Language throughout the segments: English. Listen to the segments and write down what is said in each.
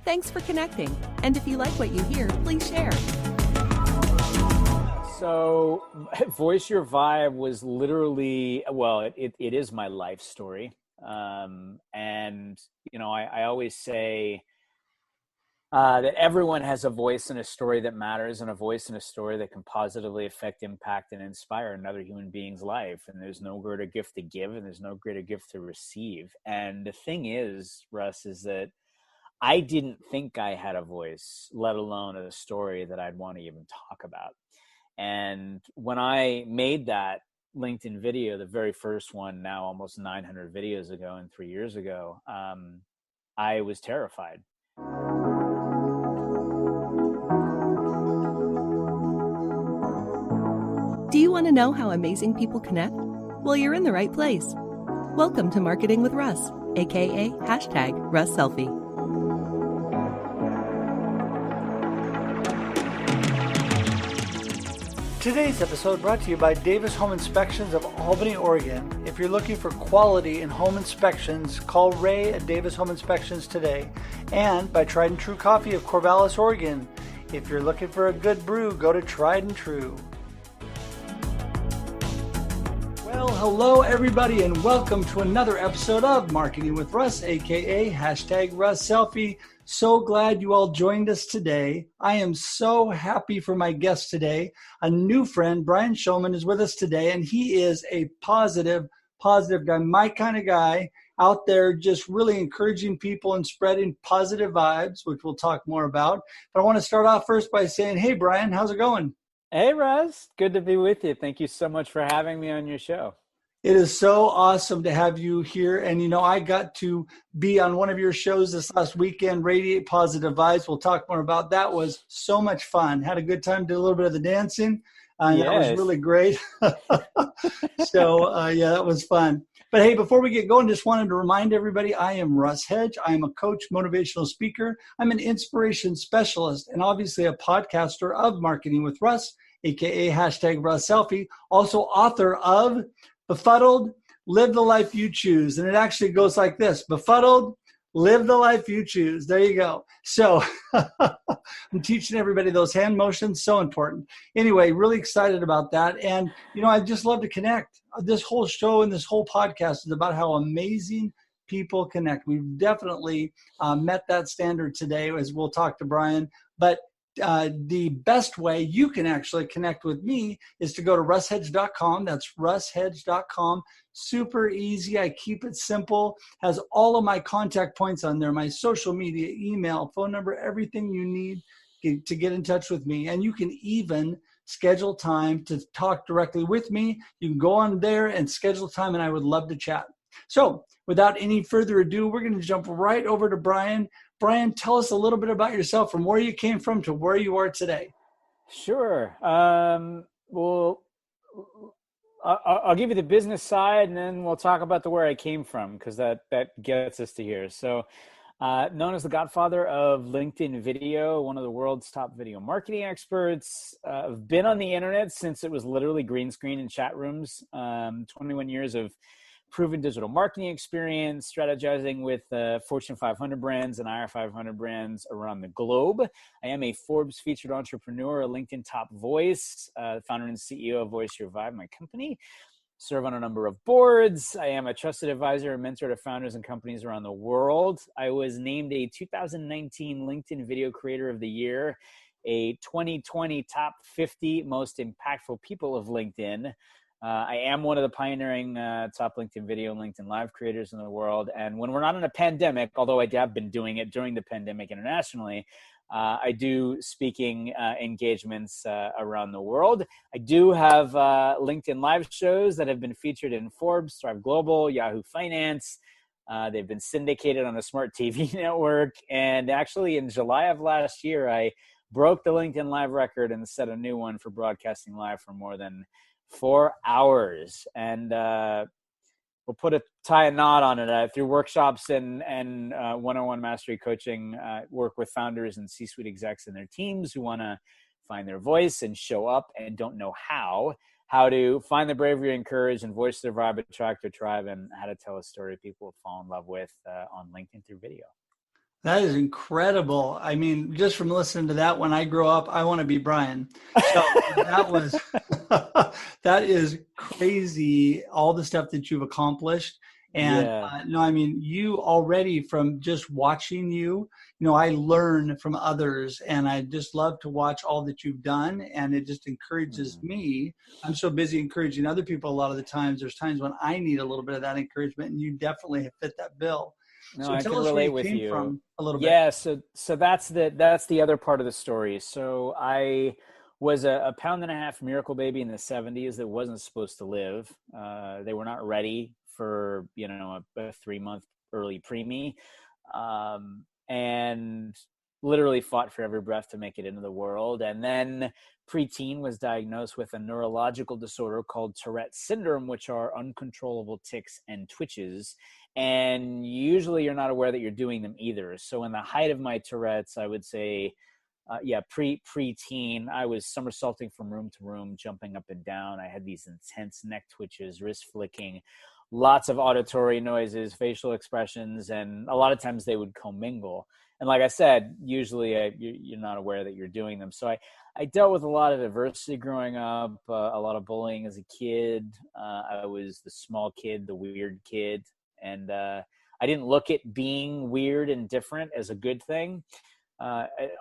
Thanks for connecting. And if you like what you hear, please share. So Voice Your Vibe was literally, well, it is my life story. And, you know, I always say that everyone has a voice and a story that matters, and a voice and a story that can positively affect, impact, and inspire another human being's life. And there's no greater gift to give, and there's no greater gift to receive. And the thing is, Russ, is that I didn't think I had a voice, let alone a story that I'd want to even talk about. And when I made that LinkedIn video, the very first one, now almost 900 videos ago and 3 years ago, I was terrified. Do you want to know how amazing people connect? Well, you're in the right place. Welcome to Marketing with Russ, aka #RussSelfie. Today's episode brought to you by Davis Home Inspections of Albany, Oregon. If you're looking for quality in home inspections, call Ray at Davis Home Inspections today. And by Tried and True Coffee of Corvallis, Oregon. If you're looking for a good brew, go to Tried and True. Well, hello everybody, and welcome to another episode of Marketing with Russ, aka #RussSelfie. So glad you all joined us today. I am so happy for my guest today. A new friend, Brian Shulman, is with us today, and he is a positive guy, my kind of guy out there just really encouraging people and spreading positive vibes, which we'll talk more about. But I want to start off first by saying, hey, Brian, how's it going? Hey, Russ. Good to be with you. Thank you so much for having me on your show. It is so awesome to have you here. And, you know, I got to be on one of your shows this last weekend, Radiate Positive Vibes. We'll talk more about that. Was so much fun. Had a good time, did a little bit of the dancing. And That was really great. Yeah, that was fun. But hey, before we get going, just wanted to remind everybody, I am Russ Hedge. I am a coach, motivational speaker. I'm an inspiration specialist and obviously a podcaster of Marketing with Russ, aka #RussSelfie, also author of Befuddled, Live the Life You Choose. And it actually goes like this: Befuddled, live the life you choose. There you go. So I'm teaching everybody those hand motions, so important. Anyway, really excited about that. And, you know, I just love to connect. This whole show and this whole podcast is about how amazing people connect. We've definitely met that standard today, as we'll talk to Brian. But the best way you can actually connect with me is to go to russhedge.com. That's russhedge.com. Super easy. I keep it simple. Has all of my contact points on there, my social media, email, phone number, everything you need to get in touch with me. And you can even schedule time to talk directly with me. You can go on there and schedule time, and I would love to chat. So without any further ado, we're going to jump right over to Brian. Brian, tell us a little bit about yourself, from where you came from to where you are today. Sure. Well, I'll give you the business side, and then we'll talk about where I came from, because that gets us to here. So known as the godfather of LinkedIn video, one of the world's top video marketing experts. I've been on the internet since it was literally green screen and chat rooms. 21 years of proven digital marketing experience, strategizing with Fortune 500 brands and IR 500 brands around the globe. I am a Forbes featured entrepreneur, a LinkedIn top voice, founder and CEO of Voice Your Vibe, my company. Serve on a number of boards. I am a trusted advisor and mentor to founders and companies around the world. I was named a 2019 LinkedIn Video Creator of the Year, a 2020 top 50 most impactful people of LinkedIn. I am one of the pioneering top LinkedIn video and LinkedIn Live creators in the world. And when we're not in a pandemic, although I have been doing it during the pandemic internationally, I do speaking engagements around the world. I do have LinkedIn Live shows that have been featured in Forbes, Thrive Global, Yahoo Finance. They've been syndicated on the Smart TV network. And actually in July of last year, I broke the LinkedIn Live record and set a new one for broadcasting live for more than 4 hours. And we'll put tie a knot on it through workshops and one-on-one mastery coaching. Work with founders and C-suite execs and their teams who want to find their voice and show up and don't know how to find the bravery and courage and voice their vibe, attract their tribe, and how to tell a story people will fall in love with on LinkedIn through video. That is incredible. I mean, just from listening to that, when I grow up, I want to be Brian. So that was, that is crazy, all the stuff that you've accomplished. And Yeah. no, I mean, you already from just watching you, I learn from others and I just love to watch all that you've done. And it just encourages me. I'm so busy encouraging other people a lot of the times. There's times when I need a little bit of that encouragement, and you definitely have fit that bill. No, So I tell can us where relate you with came you. from a little bit. Yeah, so that's the other part of the story. So I was a pound and a half miracle baby in the 70s that wasn't supposed to live. They were not ready for, a 3-month early preemie. And literally fought for every breath to make it into the world. And then preteen was diagnosed with a neurological disorder called Tourette's syndrome, which are uncontrollable tics and twitches. And usually you're not aware that you're doing them either. So in the height of my Tourette's, I would say, preteen, I was somersaulting from room to room, jumping up and down. I had these intense neck twitches, wrist flicking, lots of auditory noises, facial expressions, and a lot of times they would commingle. And like I said, usually you're not aware that you're doing them. So I dealt with a lot of adversity growing up, a lot of bullying as a kid. I was the small kid, the weird kid. And I didn't look at being weird and different as a good thing.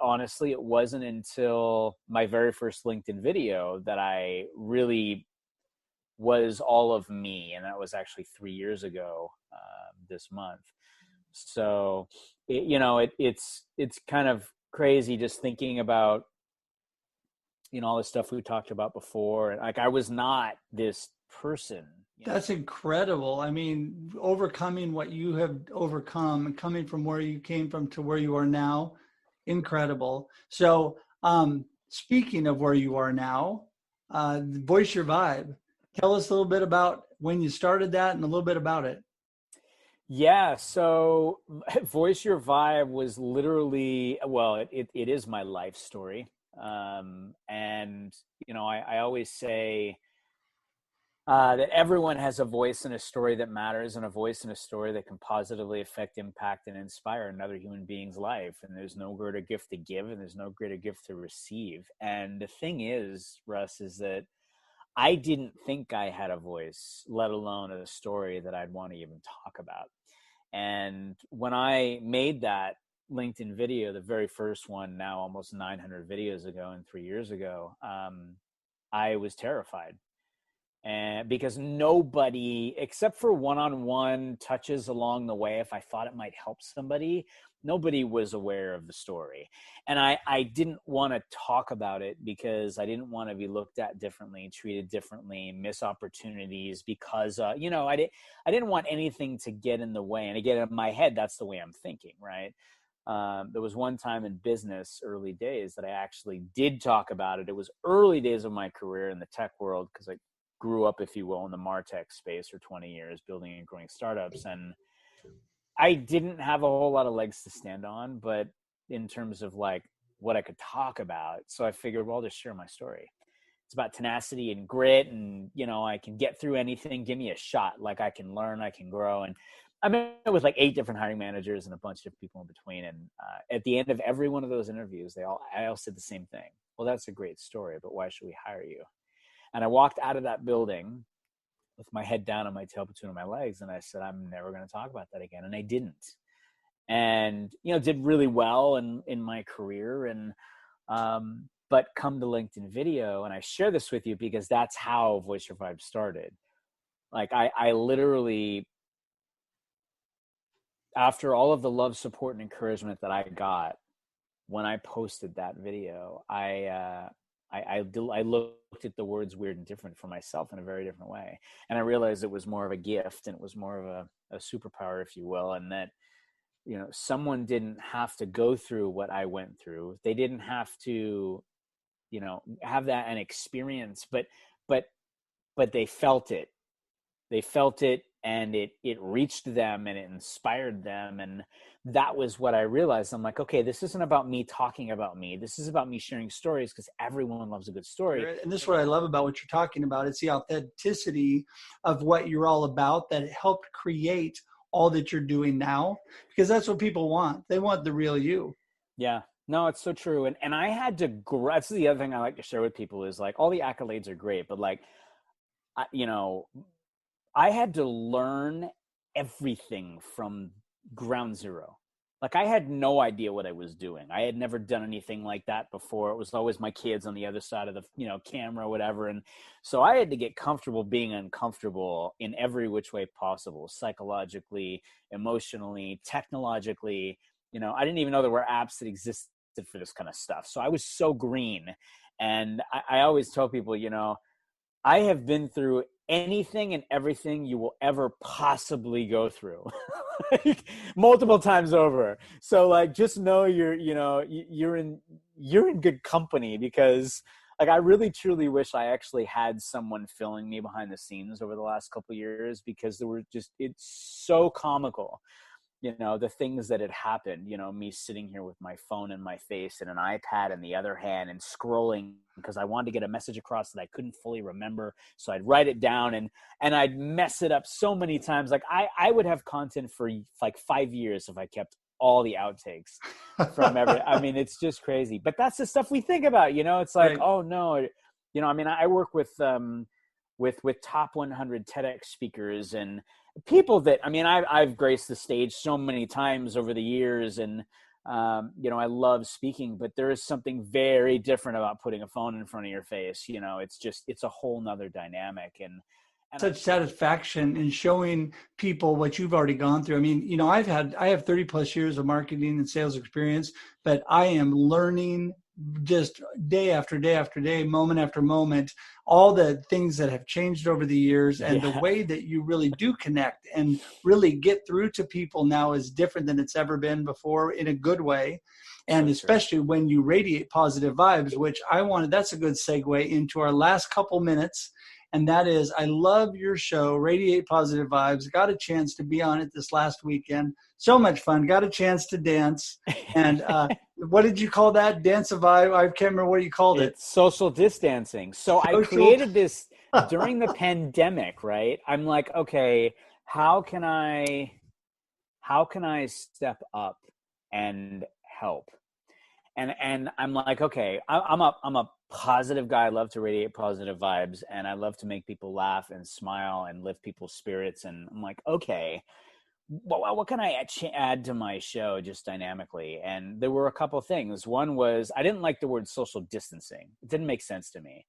Honestly, it wasn't until my very first LinkedIn video that I really was all of me. And that was actually 3 years ago this month. So, it's kind of crazy just thinking about, all the stuff we talked about before. Like, I was not this person. That's incredible. I mean, overcoming what you have overcome and coming from where you came from to where you are now, incredible. So, speaking of where you are now, Voice Your Vibe. Tell us a little bit about when you started that and a little bit about it. Yeah, so Voice Your Vibe was literally, well, it is my life story. And, I always say that everyone has a voice and a story that matters, and a voice and a story that can positively affect, impact, and inspire another human being's life. And there's no greater gift to give, and there's no greater gift to receive. And the thing is, Russ, is that I didn't think I had a voice, let alone a story that I'd want to even talk about. And when I made that LinkedIn video, the very first one, now almost 900 videos ago and 3 years ago, I was terrified. And because nobody, except for one-on-one touches along the way, if I thought it might help somebody, nobody was aware of the story. And I didn't want to talk about it because I didn't want to be looked at differently, treated differently, miss opportunities because, I didn't want anything to get in the way. And again, in my head, that's the way I'm thinking, right? There was one time in business, early days, that I actually did talk about it. It was early days of my career in the tech world because I grew up, if you will, in the MarTech space for 20 years, building and growing startups. And I didn't have a whole lot of legs to stand on, but in terms of like what I could talk about. So I figured, well, I'll just share my story. It's about tenacity and grit, and, I can get through anything. Give me a shot. Like, I can learn, I can grow. And I met with like 8 different hiring managers and a bunch of people in between. And at the end of every one of those interviews, I all said the same thing. Well, that's a great story, but why should we hire you? And I walked out of that building with my head down and my tail between my legs. And I said, I'm never going to talk about that again. And I didn't. And, did really well in my career. And, but come to LinkedIn video, and I share this with you because that's how Voice Your Vibe started. Like, I literally, after all of the love, support, and encouragement that I got when I posted that video, I looked at the words weird and different for myself in a very different way. And I realized it was more of a gift, and it was more of a superpower, if you will. And that, someone didn't have to go through what I went through. They didn't have to, have that an experience, but they felt it. They felt it, and it reached them, and it inspired them. And that was what I realized. I'm like, okay, this isn't about me talking about me. This is about me sharing stories, because everyone loves a good story. And this is what I love about what you're talking about. It's the authenticity of what you're all about that helped create all that you're doing now, because that's what people want. They want the real you. Yeah, no, it's so true. And I had to that's the other thing I like to share with people is like all the accolades are great, but like, you know, I had to learn everything from ground zero. Like I had no idea what I was doing. I had never done anything like that before. It was always my kids on the other side of the, camera or whatever. And so I had to get comfortable being uncomfortable in every which way possible, psychologically, emotionally, technologically. I didn't even know there were apps that existed for this kind of stuff. So I was so green. And I always tell people, I have been through anything and everything you will ever possibly go through like, multiple times over. So like, just know you're in good company, because like, I really truly wish I actually had someone filling me behind the scenes over the last couple of years, because it's so comical. The things that had happened, me sitting here with my phone in my face and an iPad in the other hand and scrolling because I wanted to get a message across that I couldn't fully remember. So I'd write it down and I'd mess it up so many times. Like I would have content for like 5 years if I kept all the outtakes from I mean, it's just crazy, but that's the stuff we think about, it's like, right. Oh no, I mean, I work with top 100 TEDx speakers and people that, I mean, I've graced the stage so many times over the years, and I love speaking, but there is something very different about putting a phone in front of your face. It's a whole nother dynamic, and such satisfaction in showing people what you've already gone through. I mean, I have 30 plus years of marketing and sales experience, but I am learning just day after day after day, moment after moment, all the things that have changed over the years, and the way that you really do connect and really get through to people now is different than it's ever been before, in a good way. And especially when you radiate positive vibes, which that's a good segue into our last couple minutes. And that is, I love your show, Radiate Positive Vibes. Got a chance to be on it this last weekend. So much fun. Got a chance to dance. And what did you call that? Dance a vibe? I can't remember what you called it. It's social distancing. So I created this during the pandemic, right? I'm like, okay, how can I step up and help? And I'm like, okay, I'm a positive guy. I love to radiate positive vibes, and I love to make people laugh and smile and lift people's spirits. And I'm like, okay, what can I add to my show just dynamically? And there were a couple of things. One was, I didn't like the word social distancing. It didn't make sense to me.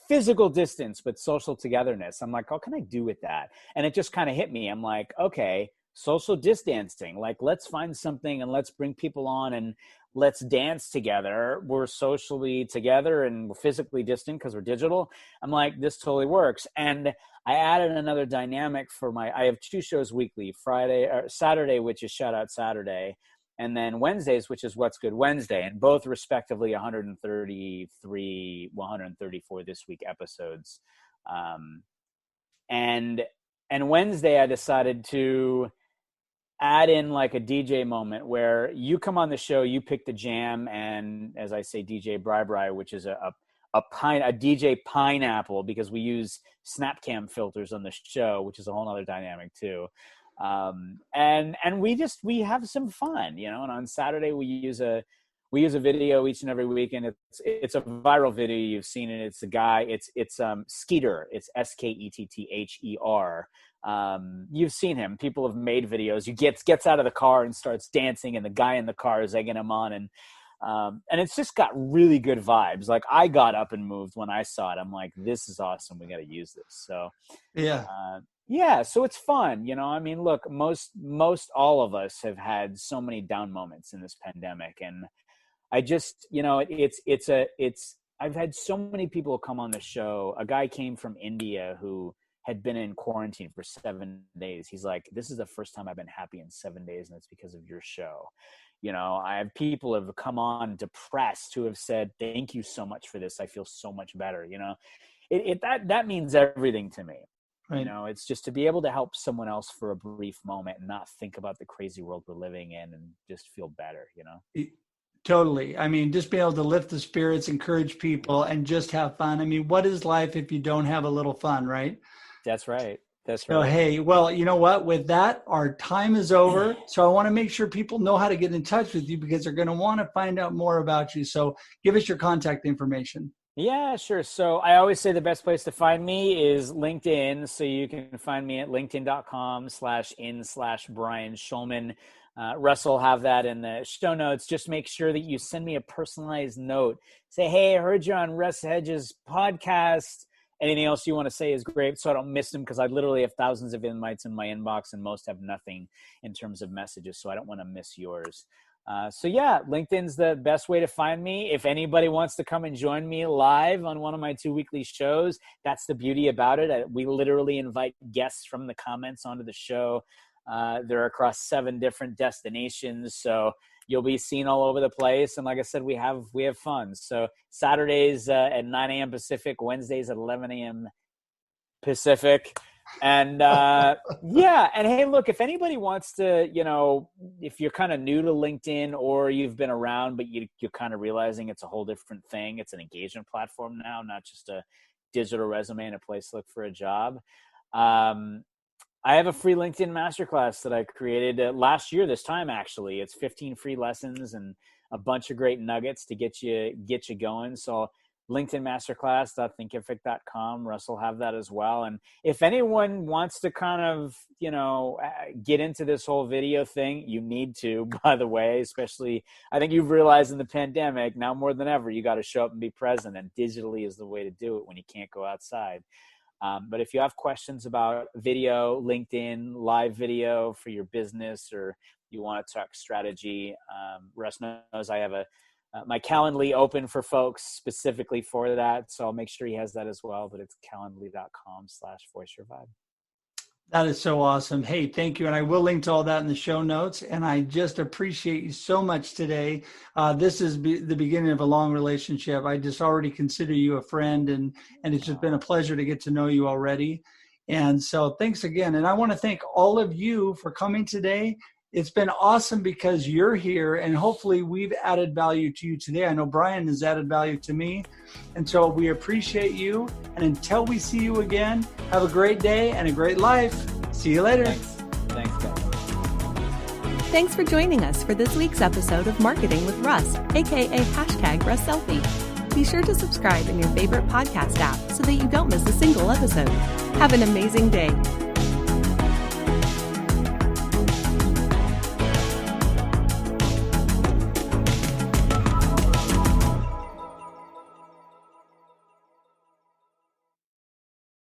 Physical distance, but social togetherness. I'm like, what can I do with that? And it just kind of hit me. I'm like, okay, social distancing. Like, let's find something and let's bring people on and let's dance together. We're socially together and we're physically distant because we're digital. I'm like, this totally works. And I added another dynamic for I have 2 shows weekly, Saturday, which is Shout Out Saturday, and then Wednesdays, which is What's Good Wednesday, and both respectively 133, 134 this week episodes. And Wednesday, I decided to add in like a DJ moment where you come on the show, you pick the jam, and as I say, DJ Bri, which is a DJ Pineapple, because we use Snapcam filters on the show, which is a whole other dynamic too. And we have some fun, and on Saturday we use a video each and every week, and it's a viral video. You've seen it. It's a guy, it's Skeeter. It's Sketther. You've seen him. People have made videos. He gets out of the car and starts dancing, and the guy in the car is egging him on, and it's just got really good vibes. Like, I got up and moved when I saw it. I'm like, this is awesome. We got to use this. So yeah, so it's fun. I mean, look, most all of us have had so many down moments in this pandemic, and I just, I've had so many people come on the show. A guy came from India who had been in quarantine for 7 days. He's like, this is the first time I've been happy in 7 days, and it's because of your show. I have people who have come on depressed who have said, thank you so much for this. I feel so much better. That means everything to me. Right. It's just to be able to help someone else for a brief moment and not think about the crazy world we're living in, and just feel better, Totally. I mean, just be able to lift the spirits, encourage people, and just have fun. I mean, what is life if you don't have a little fun, right? That's right. That's So, right. hey, well, you know what? With that, our time is over. So I want to make sure people know how to get in touch with you because they're going to want to find out more about you. So give us your contact information. Yeah, sure. So I always say the best place to find me is LinkedIn. So you can find me at linkedin.com/in/Brian Schulman. Russ will have that in the show notes. Just make sure that you send me a personalized note. Say, hey, I heard you on Russ Hedge's podcast. Anything else you want to say is great, so I don't miss them, because I literally have thousands of invites in my inbox and most have nothing in terms of messages, so I don't want to miss yours. So yeah, LinkedIn's the best way to find me. If anybody wants to come and join me live on one of my 2 weekly shows, that's the beauty about it. We literally invite guests from the comments onto the show. They're across 7 different destinations, so you'll be seen all over the place. And like I said, we have fun. So Saturdays at 9 a.m. Pacific, Wednesdays at 11 a.m. Pacific. And yeah. And hey, look, if anybody wants to, if you're kind of new to LinkedIn or you've been around, but you're kind of realizing it's a whole different thing. It's an engagement platform now, not just a digital resume and a place to look for a job. I have a free LinkedIn masterclass that I created last year this time, actually. It's 15 free lessons and a bunch of great nuggets to get you going. So LinkedIn masterclass.thinkific.com. Russ will have that as well. And if anyone wants to kind of, get into this whole video thing, you need to, by the way, especially I think you've realized in the pandemic, now more than ever, you got to show up and be present, and digitally is the way to do it when you can't go outside. But if you have questions about video, LinkedIn, live video for your business, or you want to talk strategy, Russ knows I have my Calendly open for folks specifically for that. So I'll make sure he has that as well, but it's calendly.com/voiceyourvibe. That is so awesome. Hey, thank you. And I will link to all that in the show notes. And I just appreciate you so much today. This is the beginning of a long relationship. I just already consider you a friend, and it's just been a pleasure to get to know you already. And so thanks again. And I want to thank all of you for coming today. It's been awesome because you're here, and hopefully we've added value to you today. I know Brian has added value to me. And so we appreciate you. And until we see you again, have a great day and a great life. See you later. Thanks, guys. Thanks for joining us for this week's episode of Marketing with Russ, aka #RussSelfie. Be sure to subscribe in your favorite podcast app so that you don't miss a single episode. Have an amazing day.